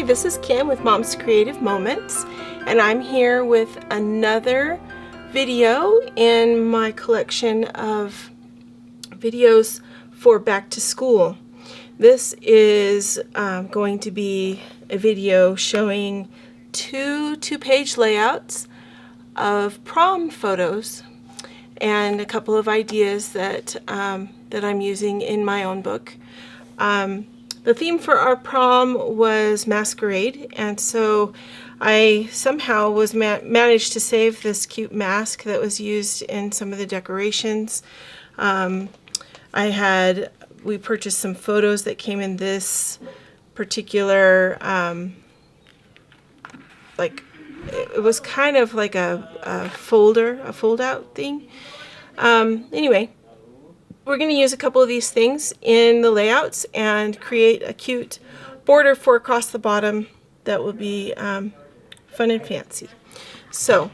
Hi, this is Kim with Mom's Creative Moments, and I'm here with another video in my collection of videos for back to school. This is going to be a video showing two-page layouts of prom photos and a couple of ideas that that I'm using in my own book. The theme for our prom was masquerade, and so I somehow was managed to save this cute mask that was used in some of the decorations. We purchased some photos that came in this particular, it was kind of like a fold-out thing. Anyway, we're going to use a couple of these things in the layouts and create a cute border for across the bottom that will be fun and fancy. So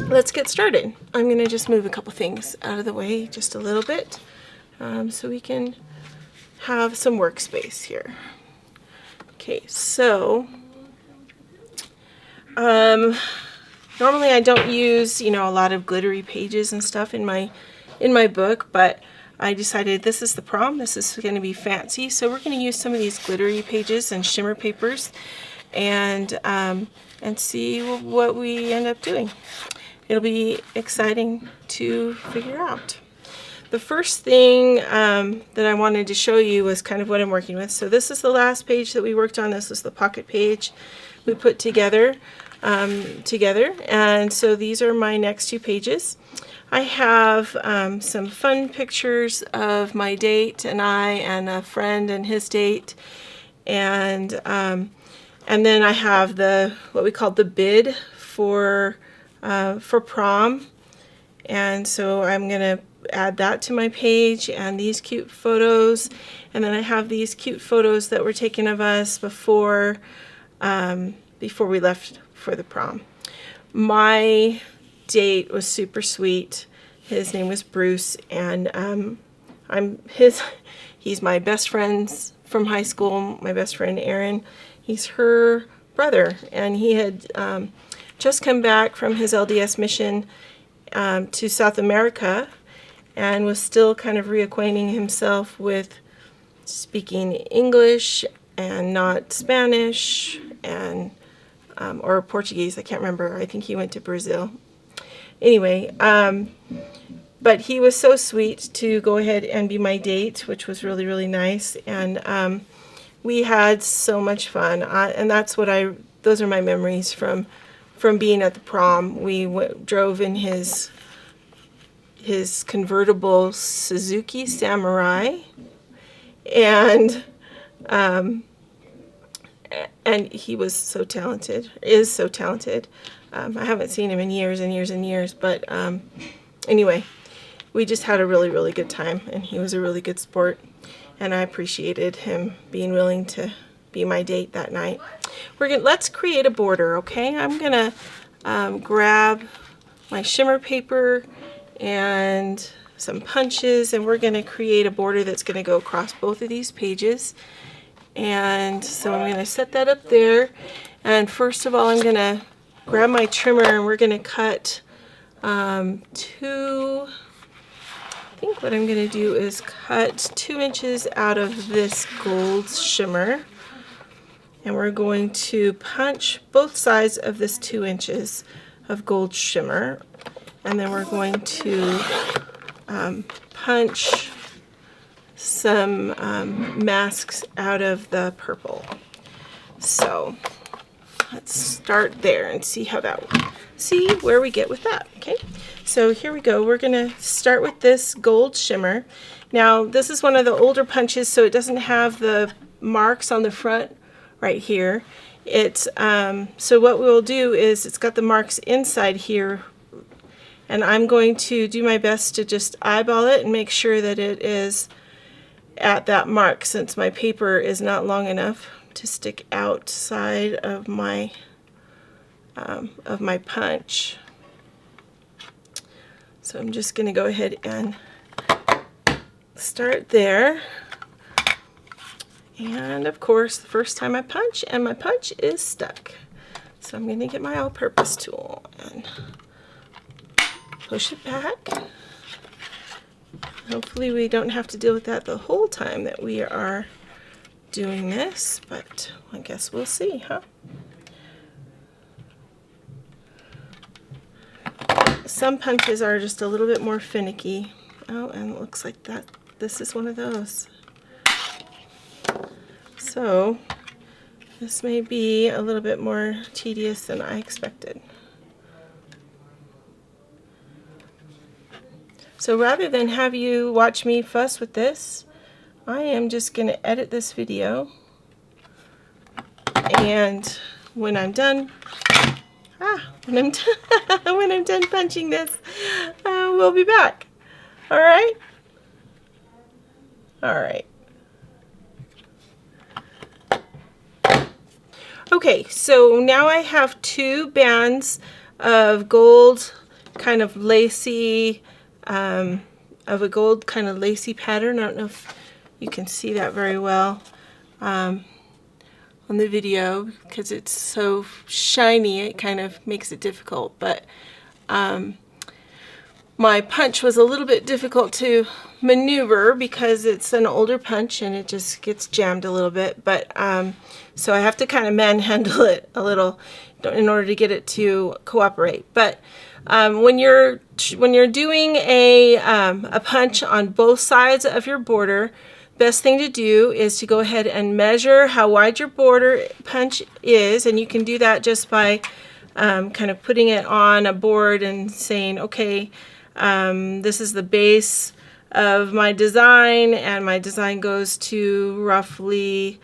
let's get started. I'm going to just move a couple things out of the way just a little bit so we can have some workspace here. Okay, so normally I don't use, a lot of glittery pages and stuff in my book, but I decided this is the prom. This is going to be fancy, so we're going to use some of these glittery pages and shimmer papers, and see what we end up doing. It'll be exciting to figure out. The first thing that I wanted to show you was kind of what I'm working with. So this is the last page that we worked on. This is the pocket page we put together, and so these are my next two pages. I have some fun pictures of my date and I, and a friend and his date, and then I have what we call the bid for prom, and so I'm gonna add that to my page and these cute photos, and then I have these cute photos that were taken of us before we left for the prom. My date was super sweet. His name was Bruce, and he's my best friend from high school, my best friend Aaron. He's her brother, and he had just come back from his LDS mission to South America and was still kind of reacquainting himself with speaking English and not Spanish and or Portuguese. I can't remember. I think he went to Brazil. Anyway, but he was so sweet to go ahead and be my date, which was really, really nice, and we had so much fun, and those are my memories from being at the prom. We drove in his convertible Suzuki Samurai, and he was so talented, is so talented. I haven't seen him in years and years and years, but anyway, we just had a really, really good time, and he was a really good sport, and I appreciated him being willing to be my date that night. Let's create a border, okay? I'm gonna grab my shimmer paper and some punches, and we're gonna create a border that's gonna go across both of these pages. And so I'm gonna set that up there, and first of all I'm gonna grab my trimmer, and we're gonna cut I think what I'm going to do is cut 2 inches out of this gold shimmer, and we're going to punch both sides of this 2 inches of gold shimmer, and then we're going to punch some masks out of the purple. So let's start there and see where we get with that. Okay, so here we go. We're gonna start with this gold shimmer. Now this is one of the older punches, so it doesn't have the marks on the front right here. So what we'll do is, it's got the marks inside here, and I'm going to do my best to just eyeball it and make sure that it is at that mark, since my paper is not long enough to stick outside of my punch. So I'm just going to go ahead and start there, And of course, the first time I punch, and my punch is stuck. So I'm going to get my all-purpose tool and push it back. Hopefully we don't have to deal with that the whole time that we are doing this, but I guess we'll see, huh? Some punches are just a little bit more finicky. Oh, and it looks like that this is one of those. So this may be a little bit more tedious than I expected. So rather than have you watch me fuss with this, I am just going to edit this video, and when I'm done, when I'm done punching this, we'll be back. All right? All right. Okay, so now I have 2 bands of gold, kind of lacy, of a gold kind of lacy pattern. I don't know if you can see that very well on the video because it's so shiny, it kind of makes it difficult. But my punch was a little bit difficult to maneuver because it's an older punch and it just gets jammed a little bit. But so I have to kind of manhandle it a little in order to get it to cooperate. But when you're doing a punch on both sides of your border, best thing to do is to go ahead and measure how wide your border punch is, and you can do that just by kind of putting it on a board and saying, okay, this is the base of my design, and my design goes to roughly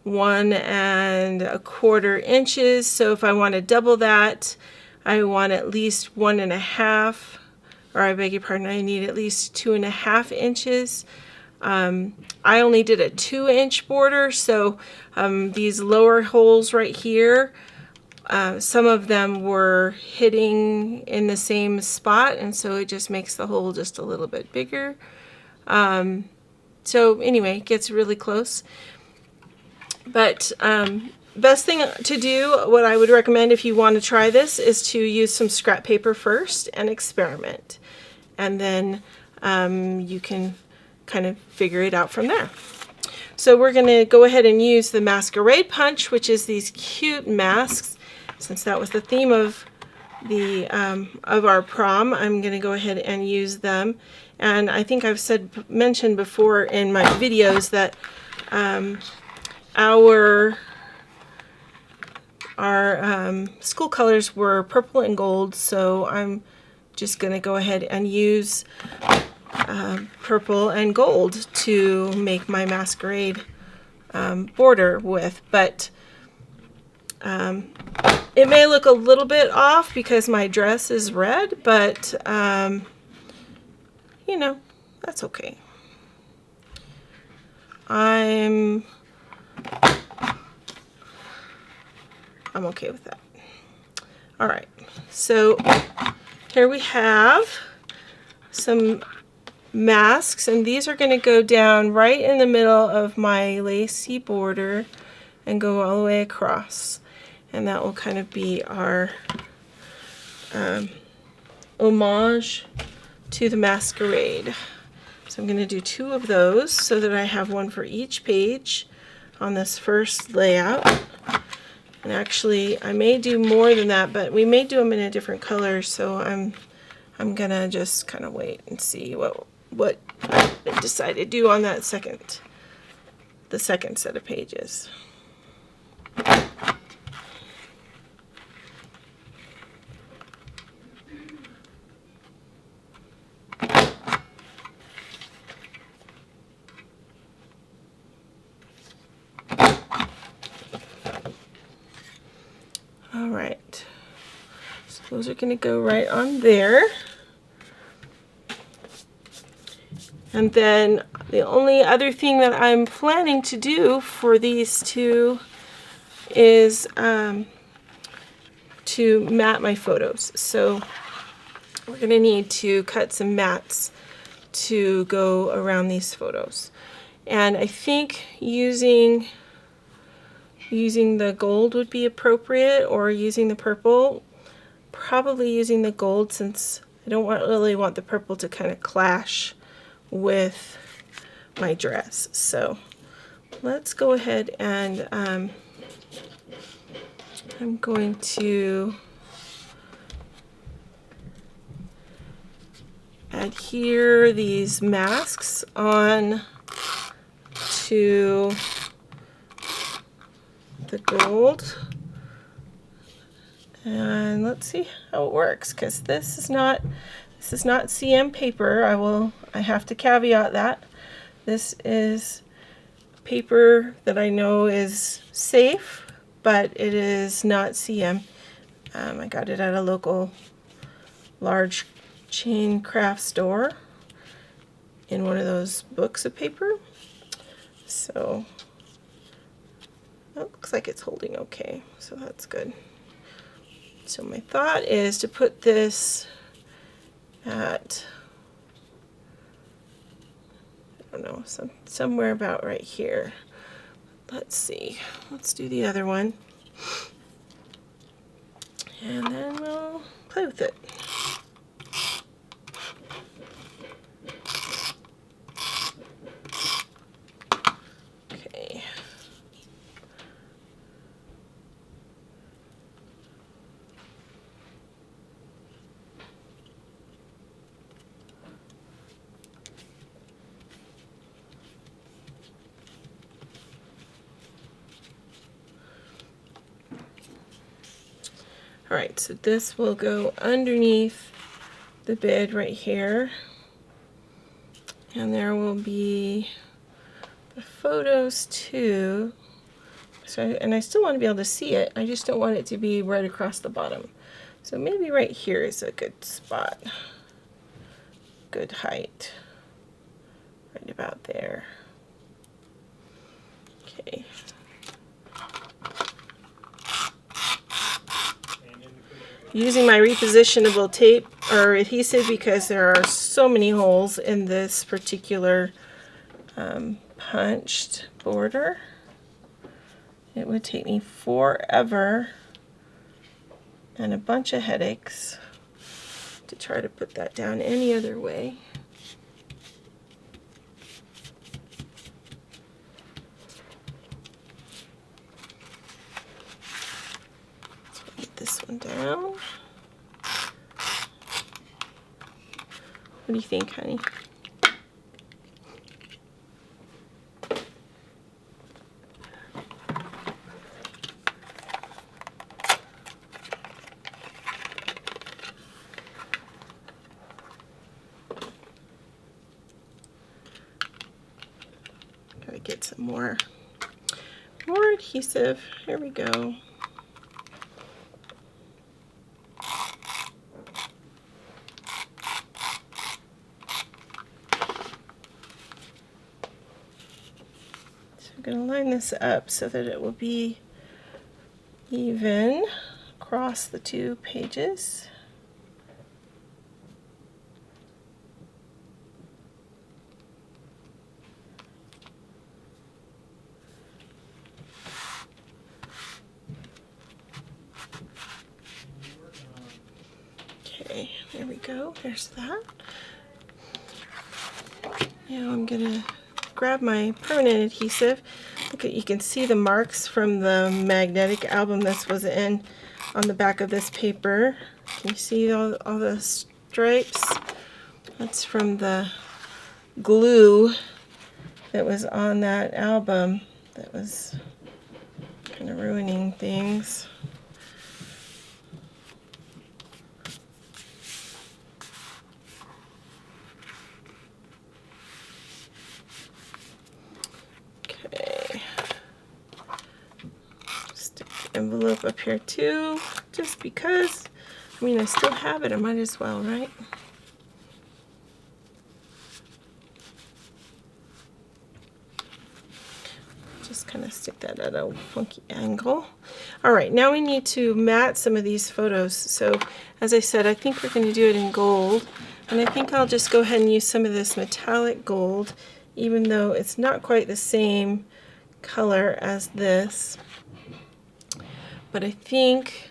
1 1/4 inches. So if I want to double that, I want at least 1 1/2, or I beg your pardon, I need at least 2 1/2 inches. I only did a 2-inch border, so these lower holes right here, some of them were hitting in the same spot, and so it just makes the hole just a little bit bigger. So anyway, it gets really close. But best thing to do, what I would recommend if you want to try this, is to use some scrap paper first and experiment. And then you can kind of figure it out from there. So we're going to go ahead and use the masquerade punch, which is these cute masks. Since that was the theme of our prom, I'm going to go ahead and use them. And I think I've mentioned before in my videos that our school colors were purple and gold, so I'm just going to go ahead and use purple and gold to make my masquerade border with. But it may look a little bit off because my dress is red, but you know, that's okay. I'm okay with that. All right, so here we have some masks, and these are going to go down right in the middle of my lacy border and go all the way across, and that will kind of be our homage to the masquerade. So I'm going to do 2 of those so that I have one for each page on this first layout. And actually, I may do more than that, but we may do them in a different color, so I'm gonna just kind of wait and see what I decide to do on that the second set of pages. All right, so those are going to go right on there. And then the only other thing that I'm planning to do for these 2 is to mat my photos. So we're going to need to cut some mats to go around these photos. And I think using the gold would be appropriate, or using the purple. Probably using the gold, since I don't really want the purple to kind of clash with my dress. So let's go ahead and I'm going to adhere these masks on to the gold. And let's see how it works, because this is not CM paper. I have to caveat that. This is paper that I know is safe, but it is not CM. I got it at a local large chain craft store in one of those books of paper. So that looks like it's holding okay, so that's good. So my thought is to put this at, I don't know, somewhere about right here. Let's see. Let's do the other one. And then we'll play with it. Okay. Alright, so this will go underneath the bed right here, and there will be the photos too. So, and I still want to be able to see it, I just don't want it to be right across the bottom. So maybe right here is a good spot, good height, right about there. Okay. Using my repositionable tape or adhesive, because there are so many holes in this particular punched border. It would take me forever and a bunch of headaches to try to put that down any other way. This one down. What do you think, honey? Gotta get some more adhesive. Here we go. I'm going to line this up so that it will be even across the two pages. Okay, there we go. There's that. Now I'm going to grab my permanent adhesive. Look at, you can see the marks from the magnetic album this was in on the back of this paper. Can you see all the stripes? That's from the glue that was on that album that was kind of ruining things. Envelope up here too, just because, I mean, I still have it, I might as well, right? Just kind of stick that at a funky angle. All right, now we need to mat some of these photos. So as I said, I think we're going to do it in gold, and I think I'll just go ahead and use some of this metallic gold, even though it's not quite the same color as this. But I think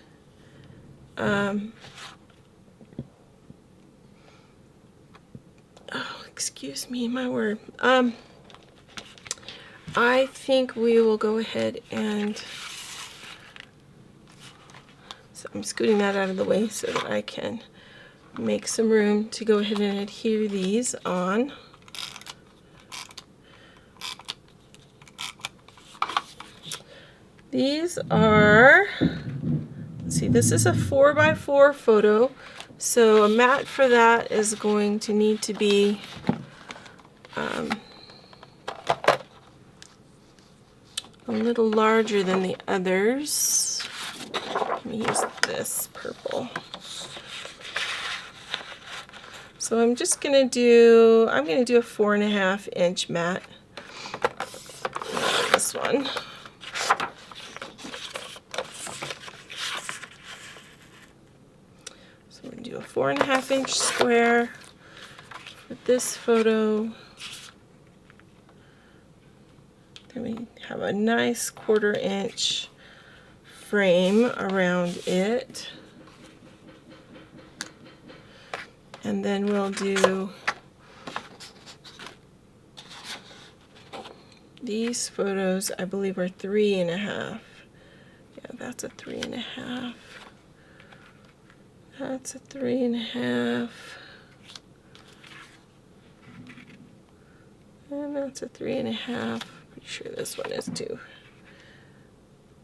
oh, excuse me, my word. I think we will go ahead and, so I'm scooting that out of the way so that I can make some room to go ahead and adhere these on. These are, let's see, this is a 4x4 photo, so a mat for that is going to need to be a little larger than the others. Let me use this purple. So I'm just going to do a 4.5 inch mat. This one. So I'm going to do a 4.5 inch square for this photo. Then we have a nice 1/4 inch frame around it. And then we'll do these photos, I believe, are 3.5. Yeah, that's a 3.5. That's a 3.5. And that's a 3.5. Pretty sure this one is too.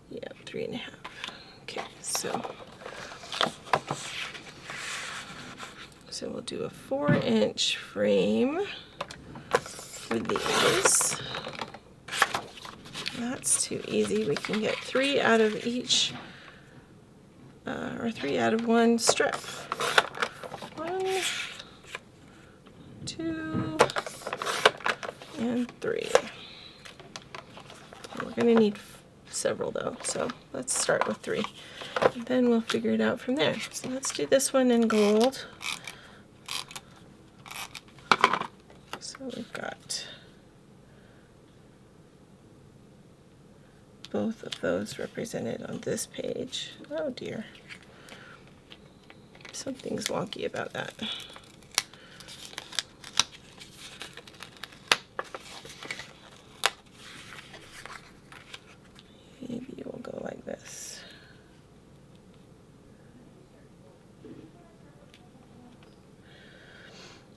Yeah, 3.5. Okay, so we'll do a 4-inch frame for these. That's too easy. We can get 3 out of each, or 3 out of one strip. 1, 2, and 3. We're going to need several though, so let's start with 3. And then we'll figure it out from there. So let's do this one in gold. So we've got both of those represented on this page. Oh dear. Something's wonky about that. Maybe we'll go like this.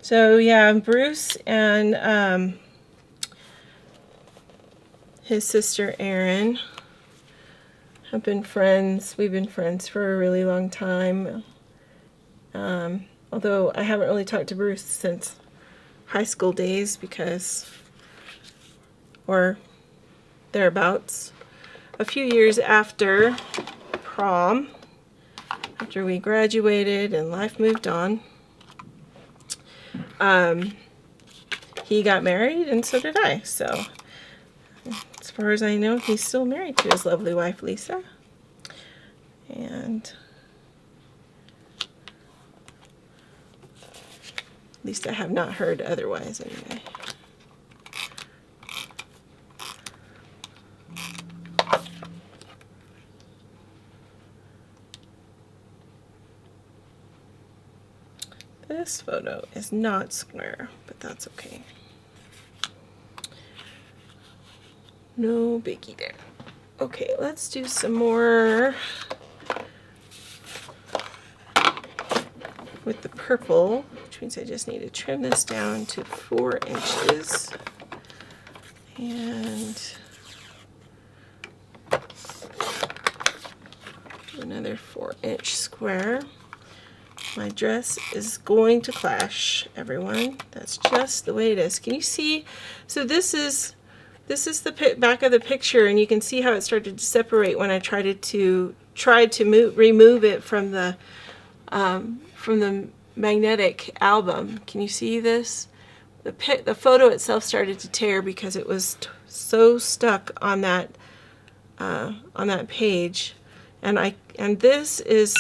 So yeah, Bruce and his sister Erin have been friends. We've been friends for a really long time. Although I haven't really talked to Bruce since high school days or thereabouts. A few years after prom, after we graduated and life moved on, he got married and so did I. So as far as I know, he's still married to his lovely wife, Lisa. And at least I have not heard otherwise anyway. This photo is not square, but that's okay. No biggie there. Okay, let's do some more with the purple, which means I just need to trim this down to 4 inches. And do another 4-inch square. My dress is going to clash, everyone. That's just the way it is. Can you see? So this is the back of the picture, and you can see how it started to separate when I tried to remove it from the magnetic album. Can you see this? The photo itself started to tear because it was so stuck on that page, and this is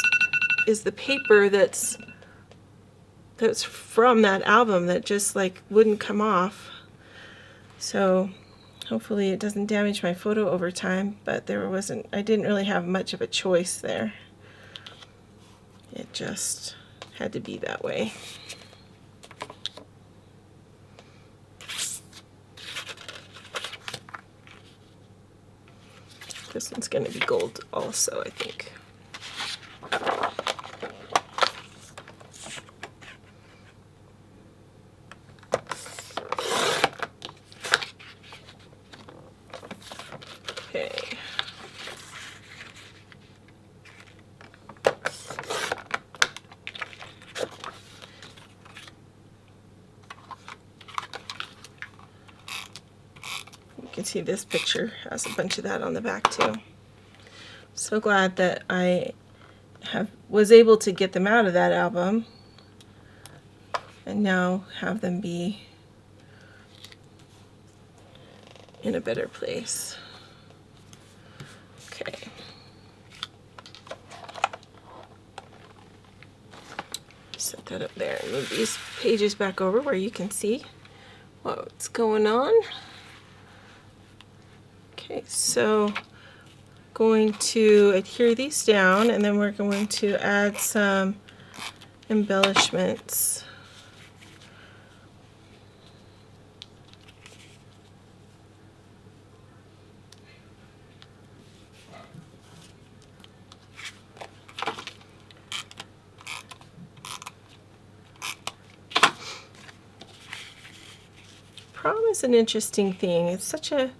the paper that's from that album that just like wouldn't come off. So hopefully it doesn't damage my photo over time, but I didn't really have much of a choice there. It just had to be that way. This one's going to be gold also, I think. Okay. You can see this picture has a bunch of that on the back too. So glad that I was able to get them out of that album and now have them be in a better place. Okay. Set that up there and move these pages back over where you can see what's going on. Okay, so going to adhere these down, and then we're going to add some embellishments. Prom is an interesting thing. It's such a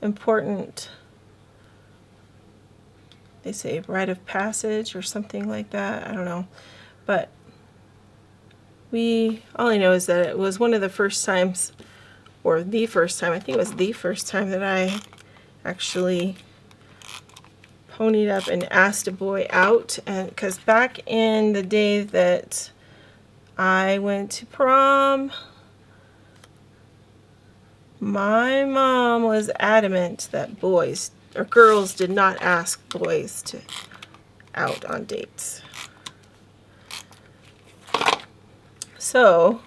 important, they say, rite of passage or something like that. I don't know. But all I know is that it was one of the first times, or the first time, I think it was the first time that I actually ponied up and asked a boy out. And because back in the day that I went to prom, my mom was adamant that boys or girls did not ask boys to out on dates. So,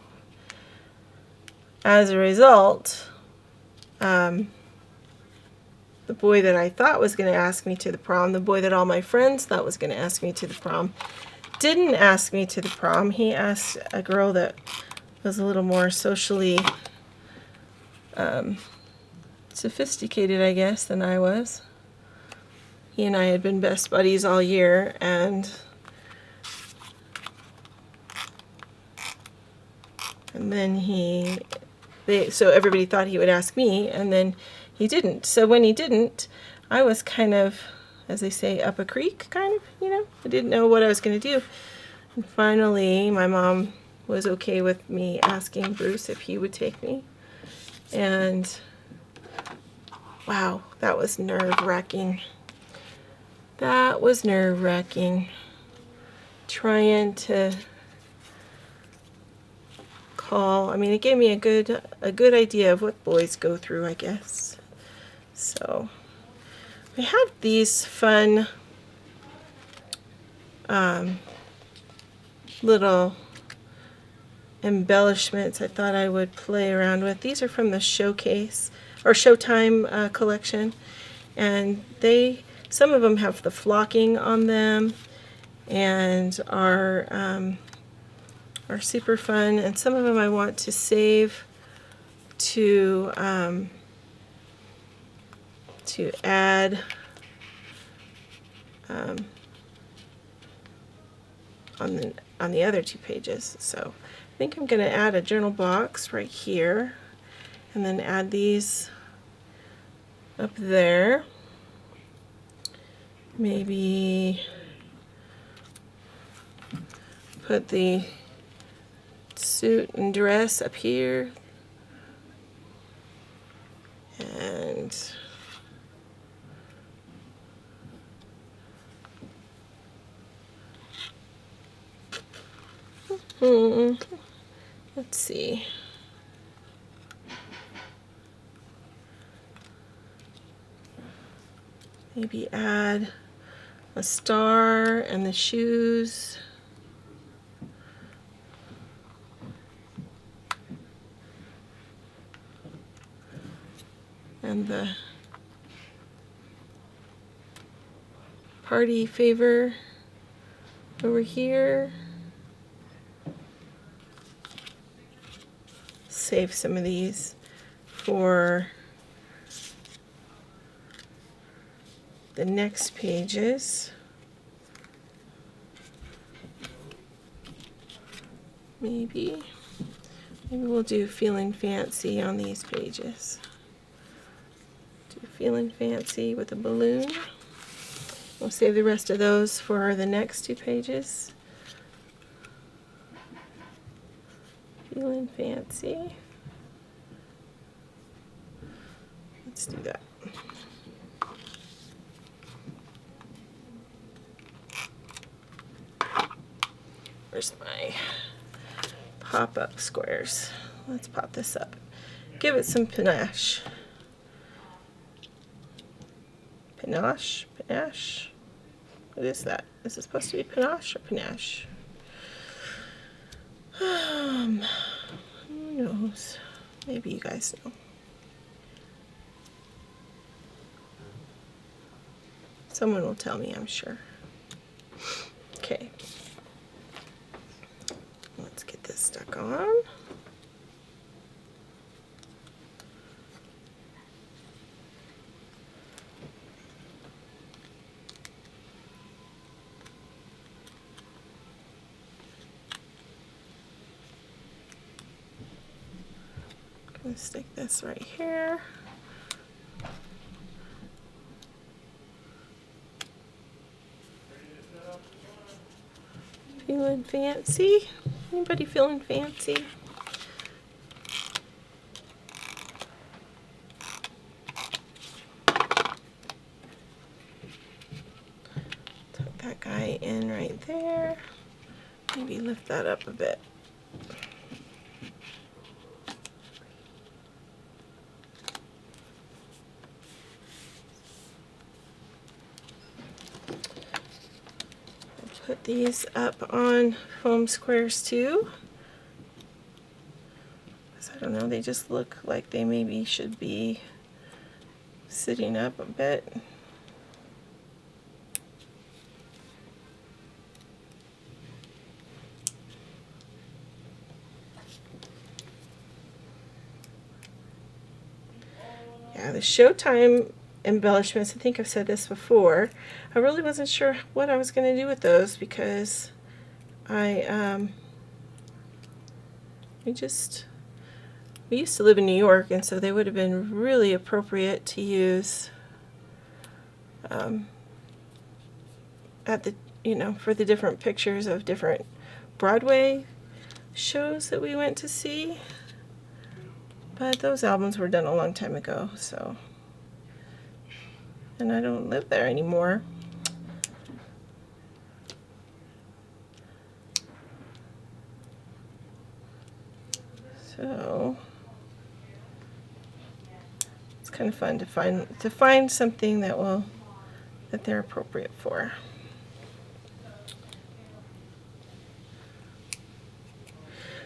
as a result, the boy that I thought was going to ask me to the prom, the boy that all my friends thought was going to ask me to the prom, didn't ask me to the prom. He asked a girl that was a little more socially sophisticated, I guess, than I was. He and I had been best buddies all year, and then so everybody thought he would ask me, and then he didn't. So when he didn't, I was kind of, as they say, up a creek, kind of, you know. I didn't know what I was going to do. And finally, my mom was okay with me asking Bruce if he would take me. And wow, that was nerve-wracking. That was nerve-wracking. Trying to I mean, it gave me a good idea of what boys go through, I guess. So we have these fun little embellishments I thought I would play around with. These are from the Showcase or Showtime collection, and some of them have the flocking on them and are super fun, and some of them I want to save to add on the other two pages. So I think I'm going to add a journal box right here, and then add these up there. Maybe put the suit and dress up here, and let's see. Maybe add a star and the shoes. and the party favor over here. Save some of these for the next pages. Maybe we'll do Feeling Fancy on these pages. Do Feeling Fancy with a balloon. We'll save the rest of those for the next two pages. Feeling Fancy. Let's do that. Where's my pop-up squares? Let's pop this up. Give it some panache. Panache? Panache? What is that? Is it supposed to be panache or panache? Who knows? Maybe you guys know. Someone will tell me, I'm sure. Okay. Let's get this stuck on. I'm going to stick this right here. Feeling fancy? Anybody feeling fancy? Tuck that guy in right there. Maybe lift that up a bit. Put these up on foam squares too. I don't know, they just look like they maybe should be sitting up a bit. Yeah, the Showtime embellishments, I think I've said this before, I really wasn't sure what I was going to do with those because we used to live in New York, and so they would have been really appropriate to use at the, for the different pictures of different Broadway shows that we went to see. But those albums were done a long time ago, so, and I don't live there anymore. So it's kind of fun to find something that they're appropriate for.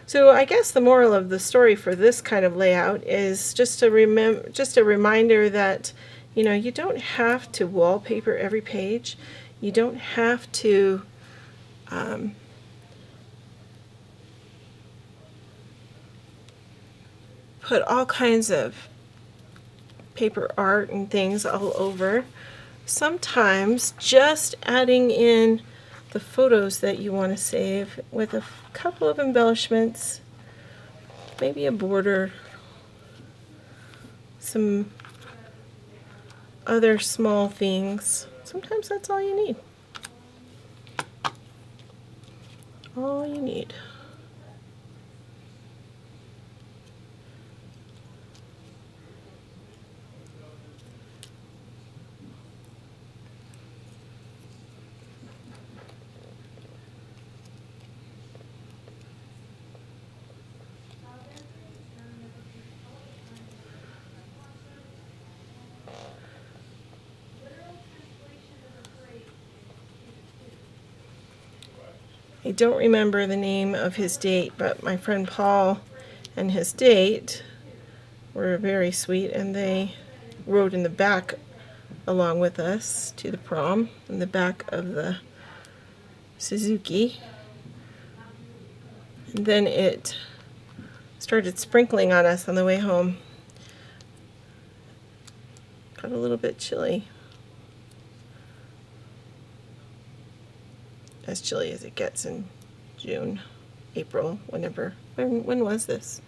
So I guess the moral of the story for this kind of layout is just a reminder that, you don't have to wallpaper every page. You don't have to put all kinds of paper art and things all over. Sometimes just adding in the photos that you want to save with a couple of embellishments, maybe a border, some other small things. Sometimes that's all you need. All you need. I don't remember the name of his date, but my friend Paul and his date were very sweet, and they rode in the back along with us to the prom, in the back of the Suzuki. And then it started sprinkling on us on the way home. Got a little bit chilly. As chilly as it gets in June, April, whenever. When was this?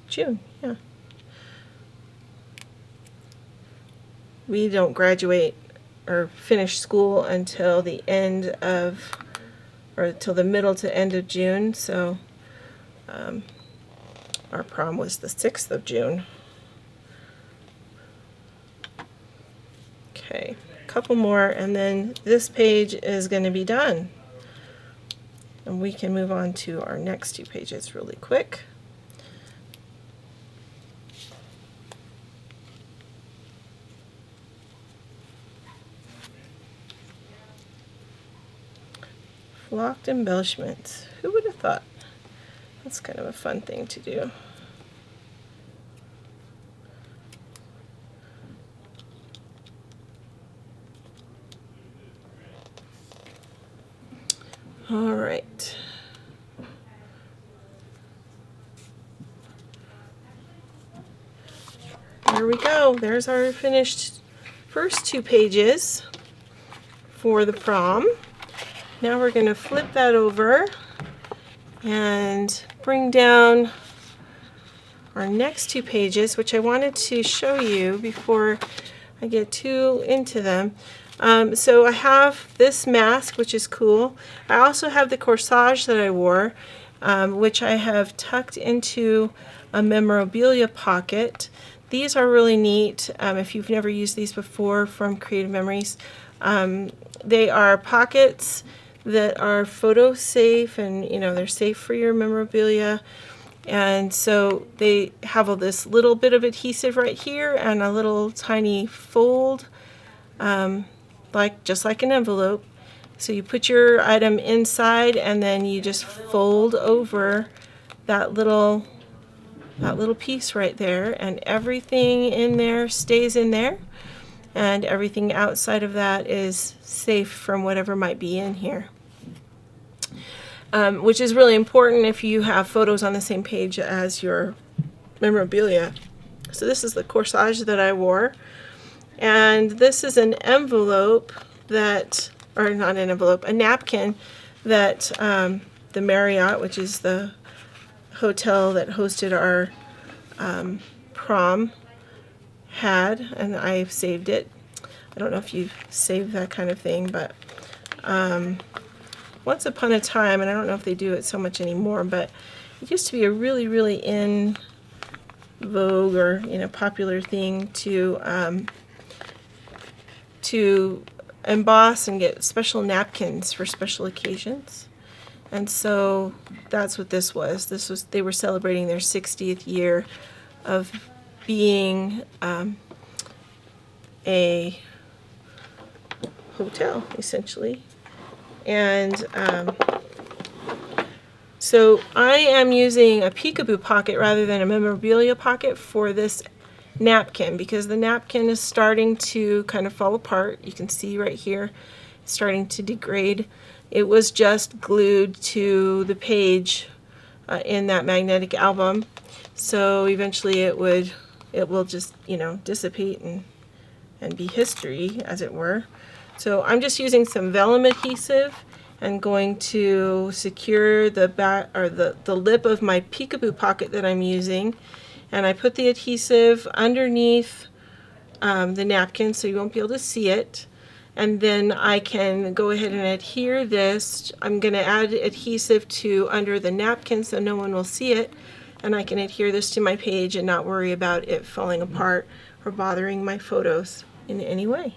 June, yeah. We don't graduate or finish school until the end of, or till the middle to end of June, so our prom was the 6th of June. Okay, a couple more, and then this page is going to be done. And we can move on to our next 2 pages really quick. Flocked embellishments. Who would have thought? That's kind of a fun thing to do. All right. There we go. There's our finished first 2 pages for the prom. Now we're going to flip that over and bring down our next 2 pages, which I wanted to show you before I get too into them. So I have this mask, which is cool. I also have the corsage that I wore, which I have tucked into a memorabilia pocket. These are really neat. If you've never used these before from Creative Memories, they are pockets that are photo safe, and they're safe for your memorabilia. And so they have all this little bit of adhesive right here and a little tiny fold, just like an envelope. So you put your item inside and then you just fold over that little piece right there, and everything in there stays in there, and everything outside of that is safe from whatever might be in here. Which is really important if you have photos on the same page as your memorabilia. So this is the corsage that I wore, and this is an envelope that, or not an envelope, a napkin that the Marriott, which is the hotel that hosted our prom, had, and I've saved it. I don't know if you save that kind of thing, but once upon a time, and I don't know if they do it so much anymore, but it used to be a really, really in vogue or popular thing to emboss and get special napkins for special occasions. And so that's what this was. They were celebrating their 60th year of being a hotel, essentially. And so I am using a peekaboo pocket rather than a memorabilia pocket for this napkin, because the napkin is starting to kind of fall apart. You can see right here, it's starting to degrade. It was just glued to the page in that magnetic album, so eventually it will just dissipate and be history, as it were. So I'm just using some vellum adhesive and going to secure the back, or the lip of my peekaboo pocket that I'm using, and I put the adhesive underneath the napkin so you won't be able to see it. And then I can go ahead and adhere this. I'm going to add adhesive to under the napkin so no one will see it, and I can adhere this to my page and not worry about it falling apart or bothering my photos in any way.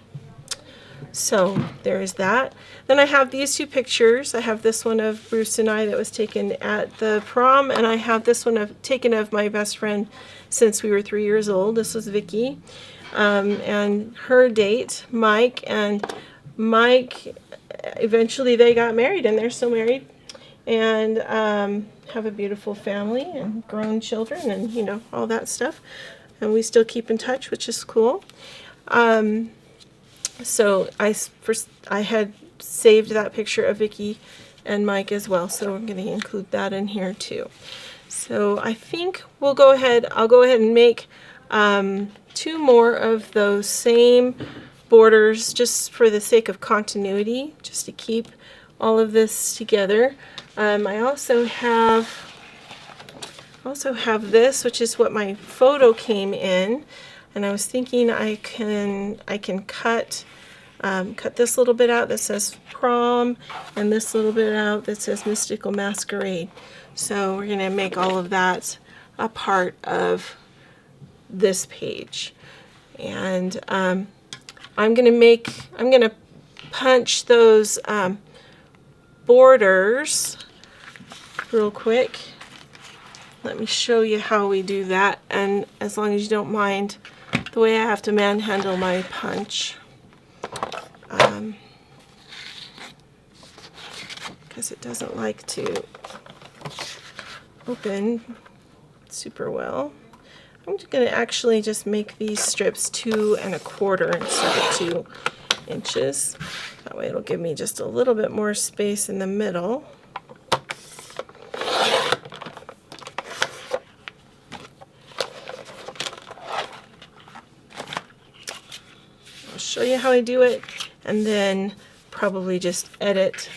So there is that. Then I have these 2 pictures. I have this one of Bruce and I that was taken at the prom, and I have this one taken of my best friend since we were 3 years old. This was Vicky. And her date, Mike, and Mike, eventually they got married, and they're still married. And have a beautiful family and grown children and, you know, all that stuff. And we still keep in touch, which is cool. So I had saved that picture of Vicki and Mike as well, so we're going to include that in here too. So I think I'll go ahead and make 2 more of those same borders just for the sake of continuity, just to keep all of this together. I also have this, which is what my photo came in, and I was thinking I can cut this little bit out that says Prom, and this little bit out that says Mystical Masquerade. So we're going to make all of that a part of this page. And I'm going to punch those borders real quick. Let me show you how we do that, and as long as you don't mind the way I have to manhandle my punch. Because it doesn't like to open super well. I'm going to actually just make these strips 2 1/4 instead of 2 inches. That way it'll give me just a little bit more space in the middle. I'll show you how I do it, and then probably just edit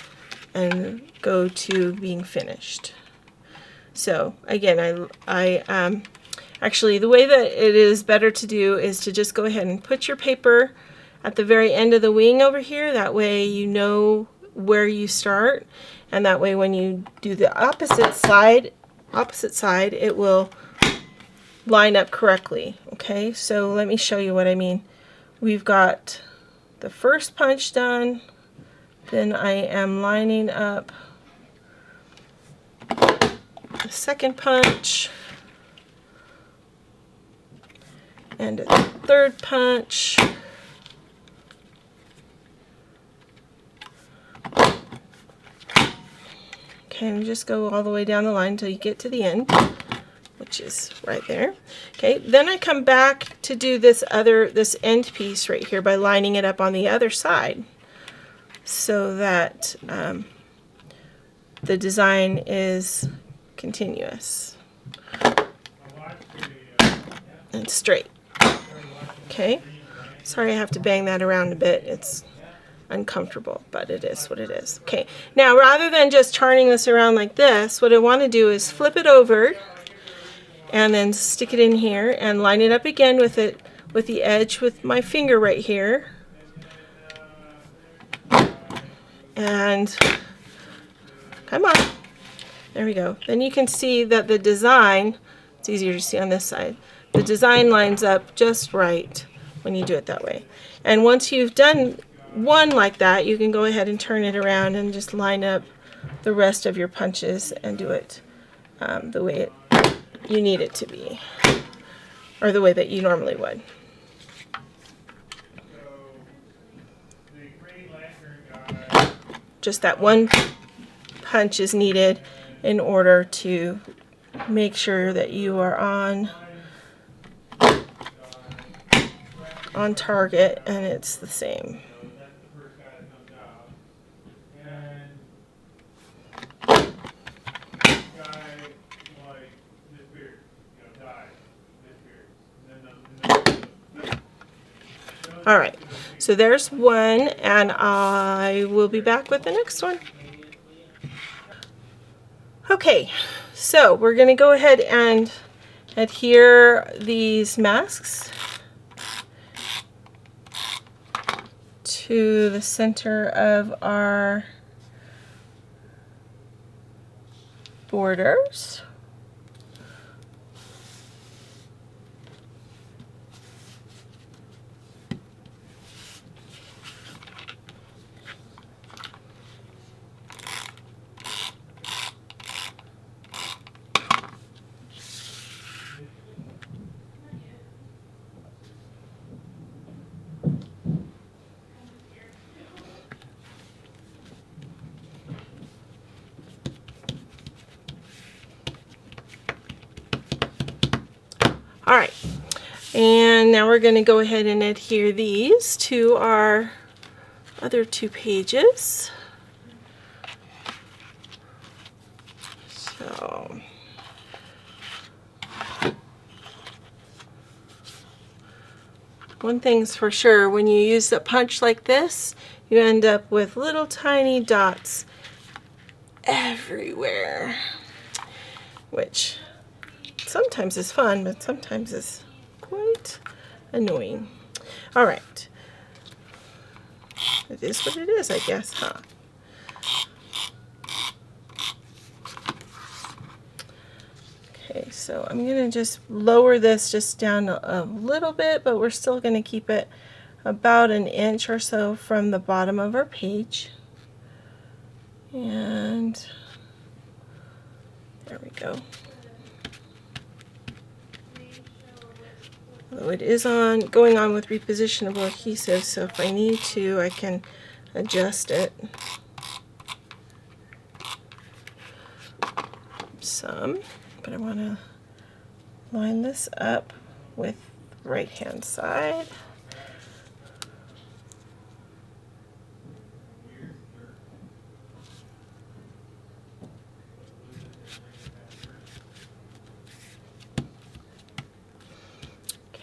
and go to being finished. So again, I actually, the way that it is better to do is to just go ahead and put your paper at the very end of the wing over here. That way you know where you start, and that way when you do the opposite side, it will line up correctly. Okay, so let me show you what I mean. We've got the first punch done, then I am lining up the second punch, and a third punch, okay, and just go all the way down the line until you get to the end, which is right there. Okay, then I come back to do this end piece right here by lining it up on the other side, so that the design is continuous and straight. Okay, sorry I have to bang that around a bit. It's uncomfortable, but it is what it is. Okay, now rather than just turning this around like this, what I want to do is flip it over and then stick it in here and line it up again with the edge with my finger right here. And come on, there we go. Then you can see that the design, it's easier to see on this side, the design lines up just right when you do it that way. And once you've done one like that, you can go ahead and turn it around and just line up the rest of your punches and do it the way you need it to be, or the way that you normally would. Just that one punch is needed in order to make sure that you are on target and it's the same. All right, so there's one, and I will be back with the next one. Okay, so we're going to go ahead and adhere these masks to the center of our borders. All right, and now we're going to go ahead and adhere these to our other 2 pages. So one thing's for sure, when you use a punch like this, you end up with little tiny dots everywhere, which sometimes is fun, but sometimes is quite annoying. All right. It is what it is, I guess, huh? Okay, so I'm going to just lower this just down a little bit, but we're still going to keep it about an inch or so from the bottom of our page. And there we go. Although it is going on with repositionable adhesive, so if I need to, I can adjust it some, but I want to line this up with the right hand side.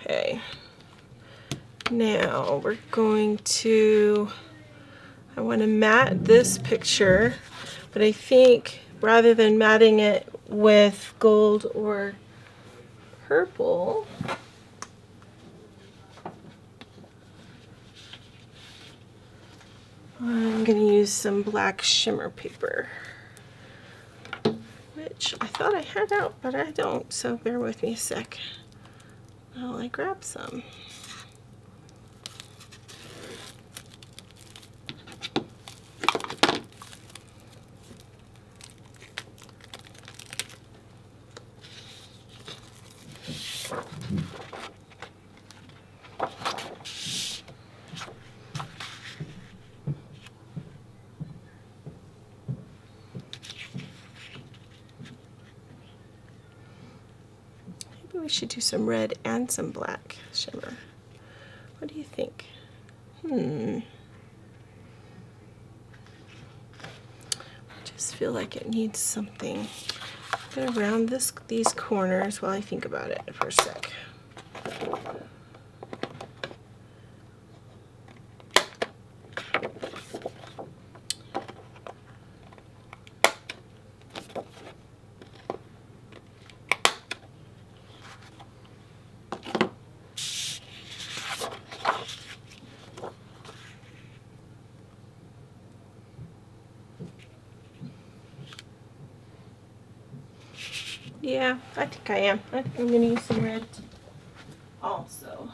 Okay, now we're going to, I want to matte this picture, but I think rather than matting it with gold or purple, I'm going to use some black shimmer paper, which I thought I had out, but I don't, so bear with me a sec while I grab some. Maybe we should do some red and some black shimmer. What do you think? I just feel like it needs something. I'm going to round these corners while I think about it for a sec. Yeah, I think I am. I think I'm going to use some red also.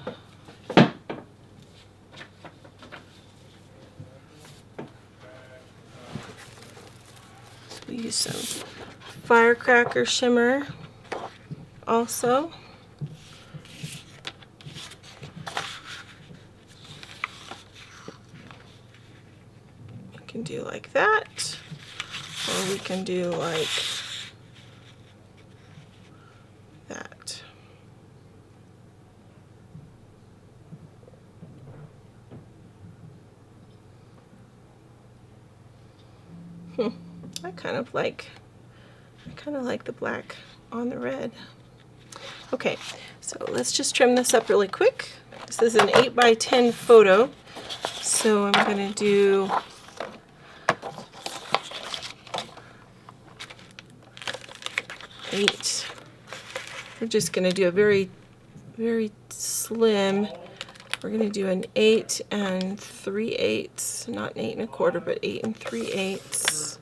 So we use some firecracker shimmer also. We can do like that, or we can do like that. I kind of like the black on the red. Okay, so let's just trim this up really quick. This is an 8x10 photo, so I'm going to do eight. We're just going to do a very, very slim. We're going to do an 8 3/8, not an 8 1/4, but 8 3/8.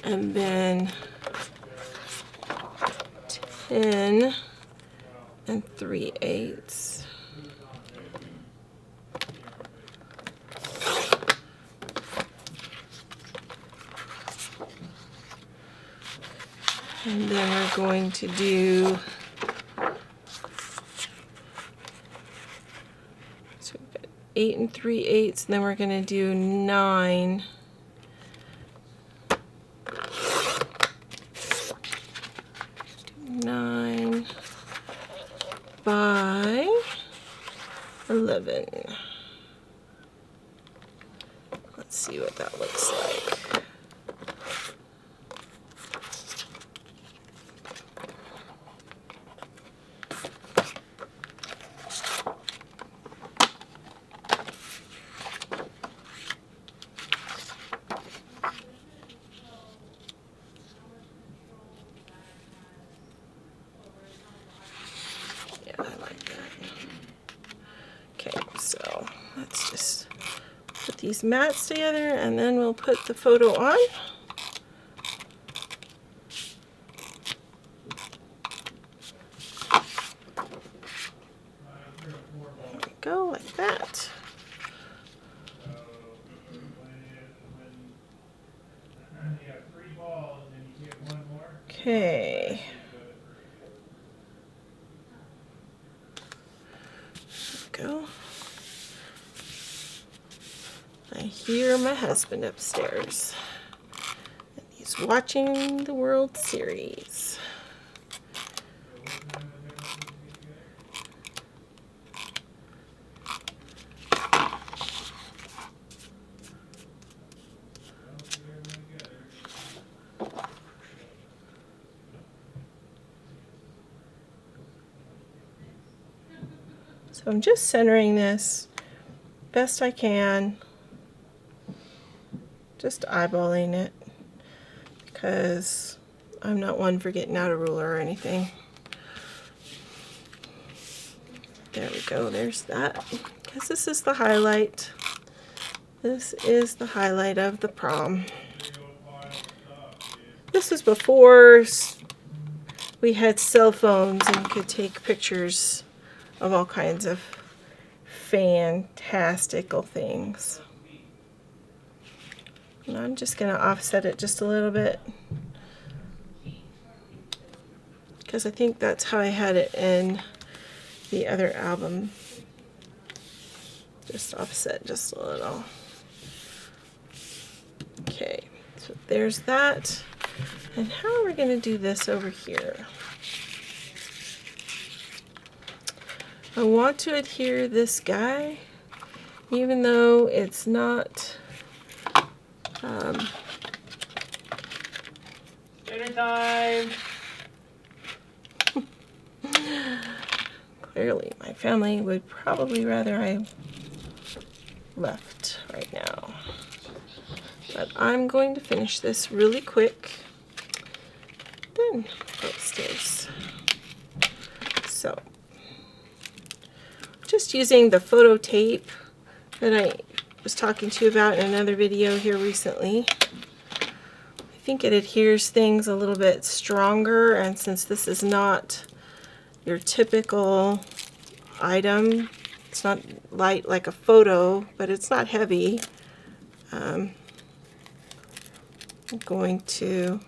And then 10 3/8. And then we're going to do, so we've got 8 3/8, and then we're going to do 9. 11. Let's see what that looks like. Yeah, I like that. Okay, so let's just put these mats together and then we'll put the photo on. There we go, like that. Okay. There we go. I hear my husband upstairs. And he's watching the World Series. So I'm just centering this best I can, just eyeballing it, because I'm not one for getting out a ruler or anything. There we go, there's that, because this is the highlight. This is the highlight of the prom. This was before we had cell phones and could take pictures of all kinds of fantastical things. And I'm just going to offset it just a little bit, because I think that's how I had it in the other album. Just offset just a little. Okay, so there's that. And how are we going to do this over here? I want to adhere this guy, even though it's not dinner time. Clearly, my family would probably rather I left right now. But I'm going to finish this really quick, then go upstairs. So, just using the photo tape that I was talking to you about in another video here recently. I think it adheres things a little bit stronger, and since this is not your typical item, it's not light like a photo, but it's not heavy. I'm going to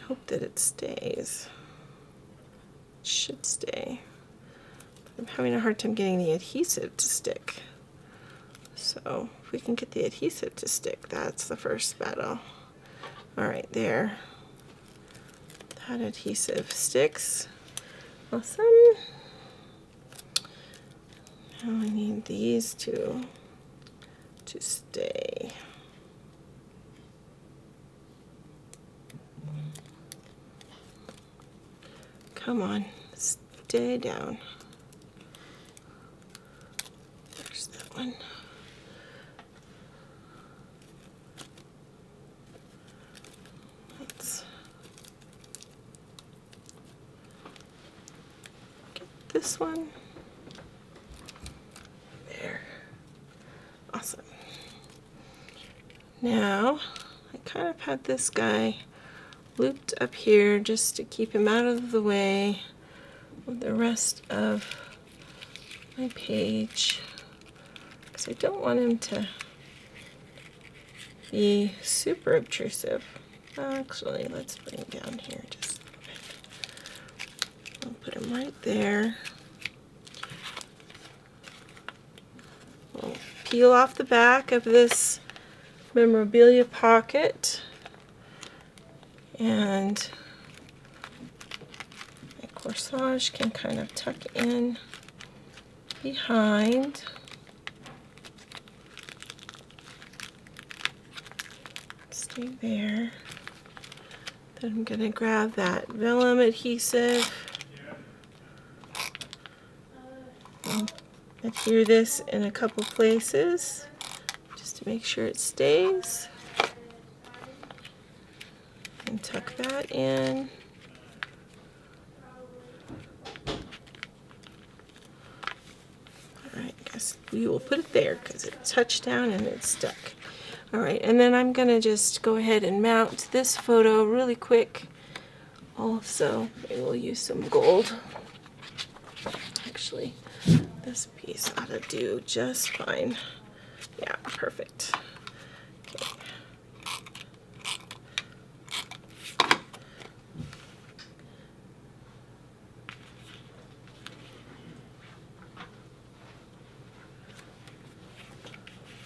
hope that it stays. It should stay. I'm having a hard time getting the adhesive to stick. So if we can get the adhesive to stick, that's the first battle. All right, there. That adhesive sticks. Awesome. Now I need these two to stay. Come on, stay down. There's that one. Let's get this one. There. Awesome. Now, I kind of had this guy looped up here just to keep him out of the way of the rest of my page, because I don't want him to be super obtrusive. Actually, let's bring him down here just a little bit. I'll put him right there. We'll peel off the back of this memorabilia pocket, and my corsage can kind of tuck in behind. Stay there. Then I'm going to grab that vellum adhesive. Adhere this in a couple places just to make sure it stays. And tuck that in. Alright, I guess we will put it there because it touched down and it's stuck. Alright, and then I'm going to just go ahead and mount this photo really quick. Also, maybe we'll use some gold. Actually, this piece ought to do just fine. Yeah, perfect. Okay.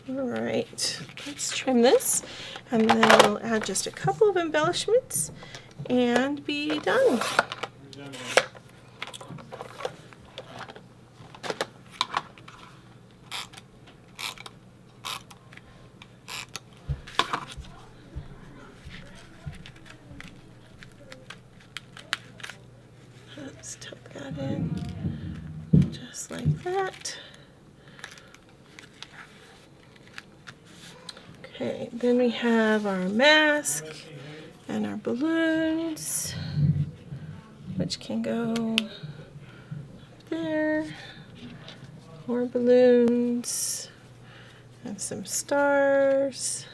All right, let's trim this, and then we'll add just a couple of embellishments and be done. Let's tuck that in just like that. Okay, then we have our mask and our balloons, which can go there. More balloons and some stars.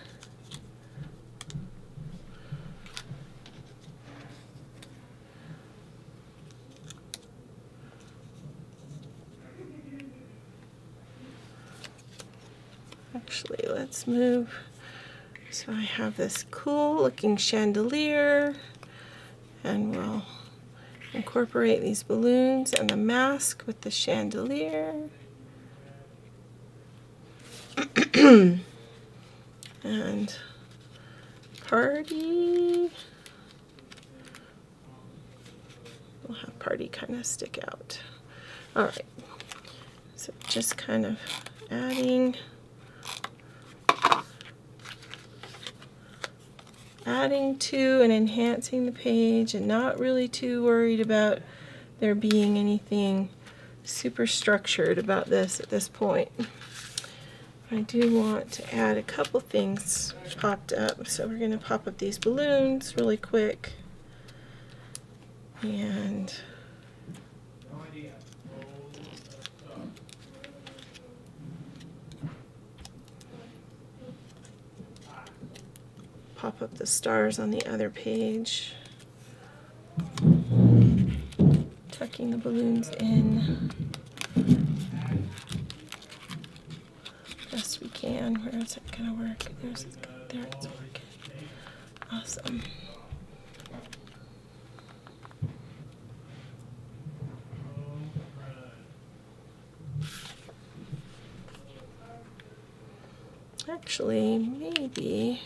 Actually, let's move. So I have this cool looking chandelier, and we'll incorporate these balloons and the mask with the chandelier. And party. We'll have party kind of stick out. All right. So just kind of adding to and enhancing the page, and not really too worried about there being anything super structured about this at this point. I do want to add a couple things popped up, so we're going to pop up these balloons really quick. And pop up the stars on the other page. Tucking the balloons in best we can. Where is it going to work? There it's working. Awesome. Actually, maybe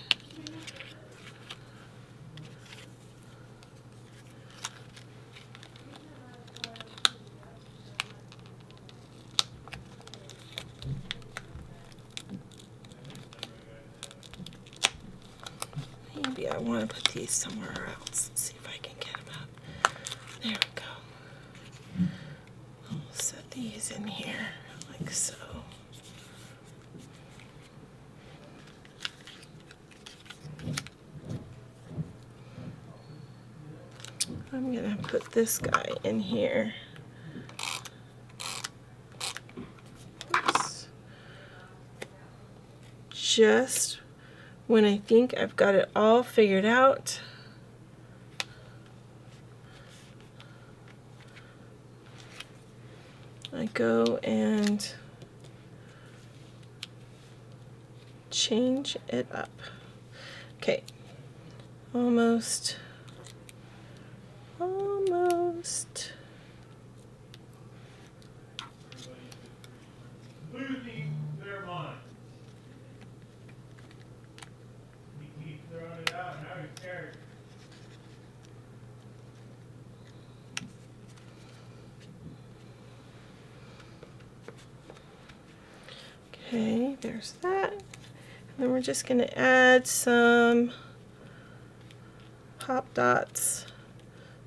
I want to put these somewhere else. Let's see if I can get them up. There we go. I'll set these in here like so. I'm going to put this guy in here. Oops. Just when I think I've got it all figured out, I go and change it up. Okay, almost. Losing their mind. You keep throwing it out, now you're scared. Okay, there's that. And then we're just going to add some pop dots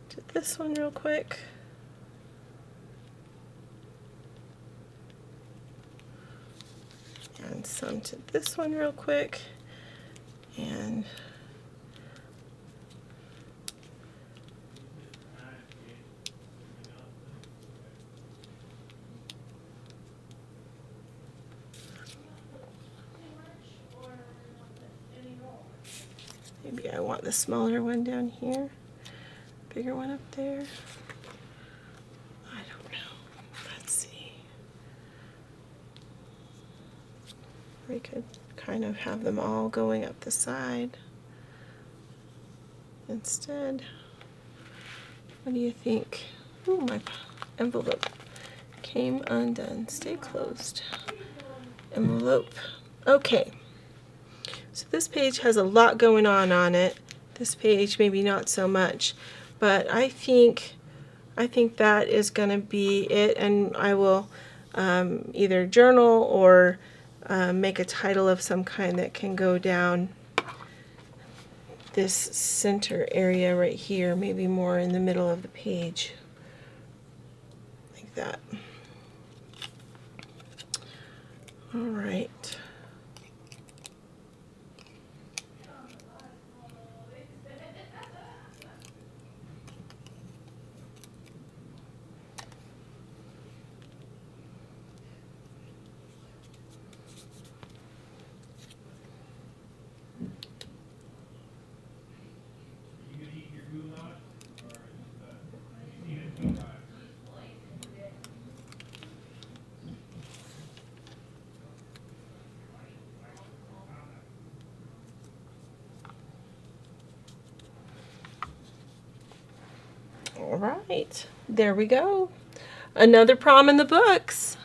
to this one real quick. And some to this one real quick. And maybe I want the smaller one down here, bigger one up there. I don't know. Let's see. We could kind of have them all going up the side instead. What do you think? Ooh, my envelope came undone. Stay closed. Envelope. Okay. So this page has a lot going on it. This page maybe not so much, but I think that is going to be it, and I will either journal or make a title of some kind that can go down this center area right here, maybe more in the middle of the page, like that. All right. You gonna eat your goulash, or you eat it 2 times? All right, there we go. Another prom in the books.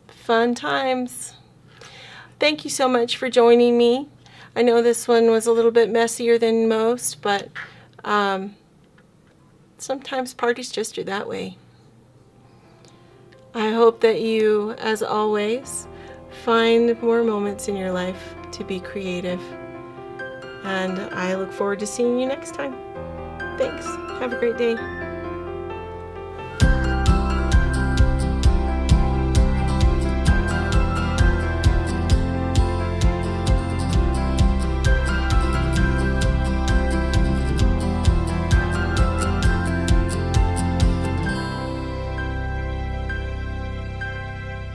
Fun times. Thank you so much for joining me. I know this one was a little bit messier than most, but sometimes parties just are that way. I hope that you, as always, find more moments in your life to be creative. And I look forward to seeing you next time. Thanks. Have a great day.